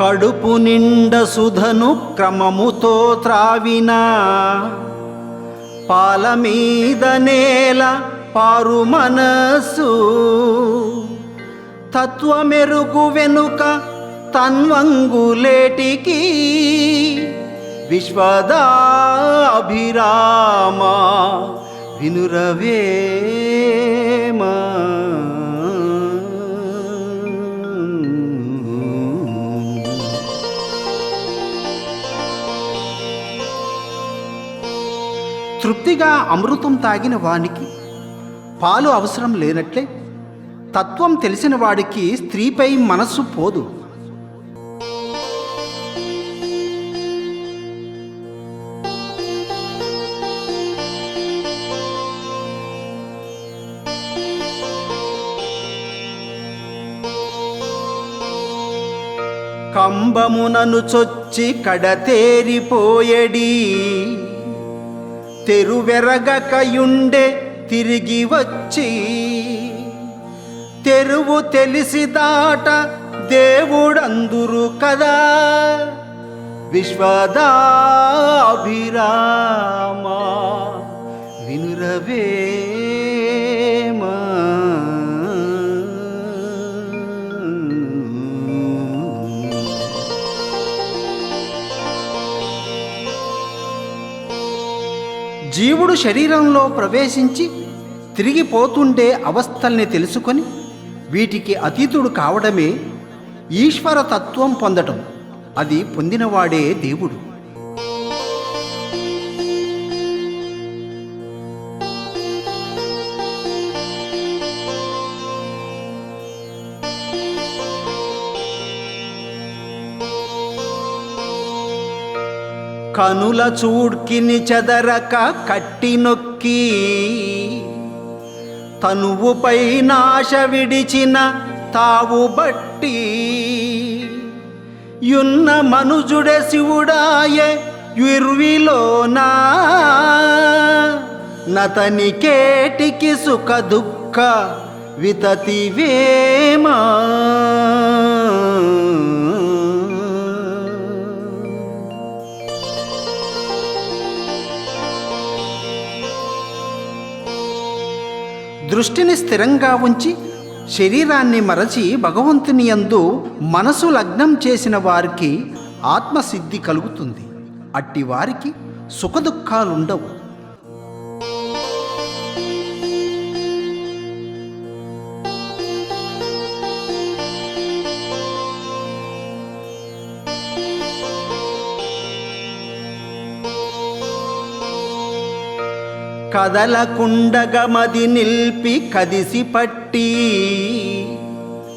కడుపు నిండ సుధను క్రమముతో త్రావిన పాల మీద నేల పారు మనసు తత్వమెరుగు వెనుక తన్వంగులేటికి విశ్వదాభిరామ వినురవేమా. తృప్తిగా అమృతం తాగిన వానికి పాలు అవసరం లేనట్లే తత్వం తెలిసిన వాడికి స్త్రీపై మనస్సు పోదు. కంబమునను చొచ్చి కడతేరిపోయడి తెరువెరగకయుండే తిరిగి వచ్చి తెరువు తెలిసి దాట దేవుడందురు కదా విశ్వదాభిరామ వినురవేమా. జీవుడు శరీరంలో ప్రవేశించి తిరిగిపోతుండే అవస్థల్ని తెలుసుకొని వీటికి అతీతుడు కావడమే ఈశ్వర తత్వం పొందటం. అది పొందినవాడే దేవుడు. కనుల చూడ్కిని చెదరక కట్టి నొక్కి తనువుపై నాశ విడిచిన తావు బట్టి యున్న మనుజుడే శివుడాయే యుర్విలోనా నతనికేటికి సుఖ దుఃఖ వితతివేమా. దృష్టిని స్థిరంగా ఉంచి శరీరాన్ని మరచి భగవంతుని యందు మనసు లగ్నం చేసిన వారికి ఆత్మసిద్ధి కలుగుతుంది. అట్టి వారికి సుఖదుఖాలుండవు. కదలకుండగమది నిల్పి కదిసి పట్టి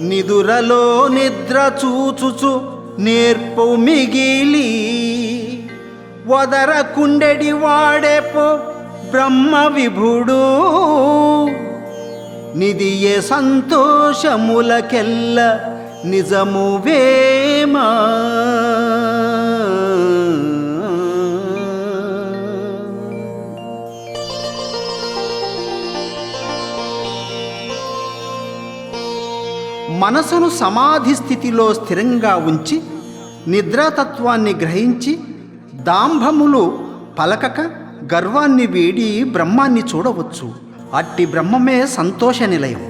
నిదురలో నిద్ర చూచుచు నేర్పు మిగిలి వదరకుండెడి వాడేపో బ్రహ్మ విభుడు నిదియే సంతోషములకెల్ల నిజము వేమా. మనసును సమాధి స్థితిలో స్థిరంగా ఉంచి నిద్రాతత్వాన్ని గ్రహించి దాంభములు పలకక గర్వాన్ని వీడి బ్రహ్మాన్ని చూడవచ్చు. అట్టి బ్రహ్మమే సంతోష నిలయం.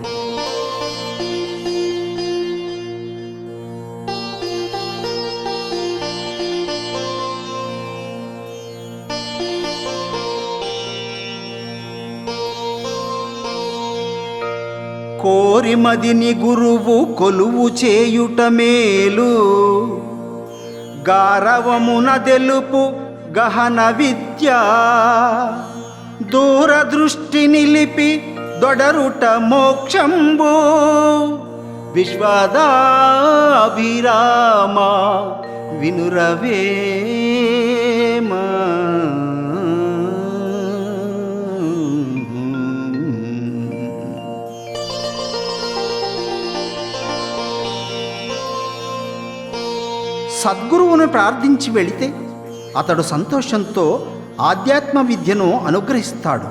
కోరిమదిని గురువు కొలువు చేయుట మేలు గారవమున తెలుపు గహన విద్య దూరదృష్టి నిలిపి దొడరుట మోక్షంబు విశ్వదాభిరామ వినురవేమా. సద్గురువును ప్రార్థించి వెళితే అతడు సంతోషంతో ఆధ్యాత్మ విద్యను అనుగ్రహిస్తాడు.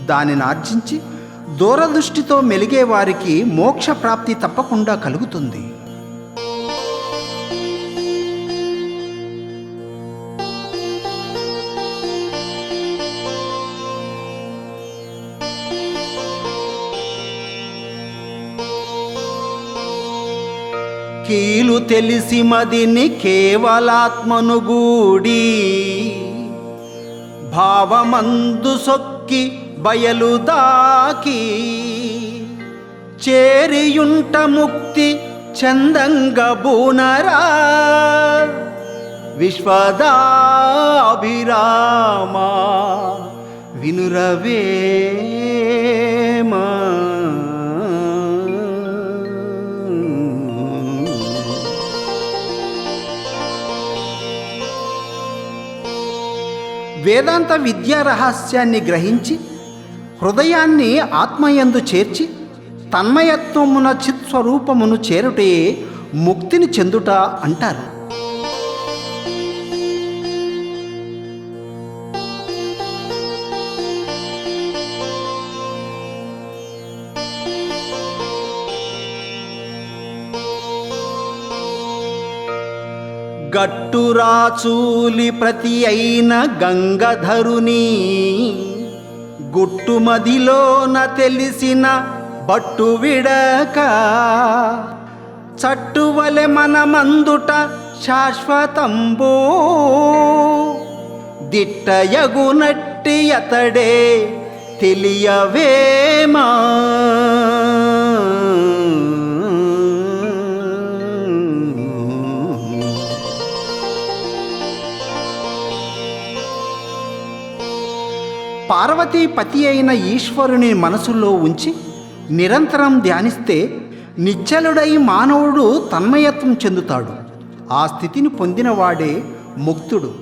దానిని ఆర్జించి దూరదృష్టితో మెలిగే వారికి మోక్ష ప్రాప్తి తప్పకుండా కలుగుతుంది. కీలు తెలిసి మదిని కేవలాత్మను గూడి భావమందు సొక్కి బయలు దాకి చేరియుంట ముక్తి చందంగ బూనరా విశ్వదాభిరామా వినురవేమా. వేదాంత విద్యా రహస్యాన్ని గ్రహించి హృదయాన్ని ఆత్మయందు చేర్చి తన్మయత్వమున చిత్స్వరూపమును చేరుటే ముక్తిని చెందుట అంటారు. గట్టురాచూలి ప్రతి అయిన గంగధరుని గుట్టుమదిలోన తెలిసిన బట్టు విడక చట్టువలె మనమందుట శాశ్వతంబో దిట్టయగునట్టి అతడే తెలియవేమా. పార్వతీపతి అయిన ఈశ్వరుని మనసులో ఉంచి నిరంతరం ధ్యానిస్తే నిశ్చలుడై మానవుడు తన్మయత్వం చెందుతాడు. ఆ స్థితిని పొందినవాడే ముక్తుడు.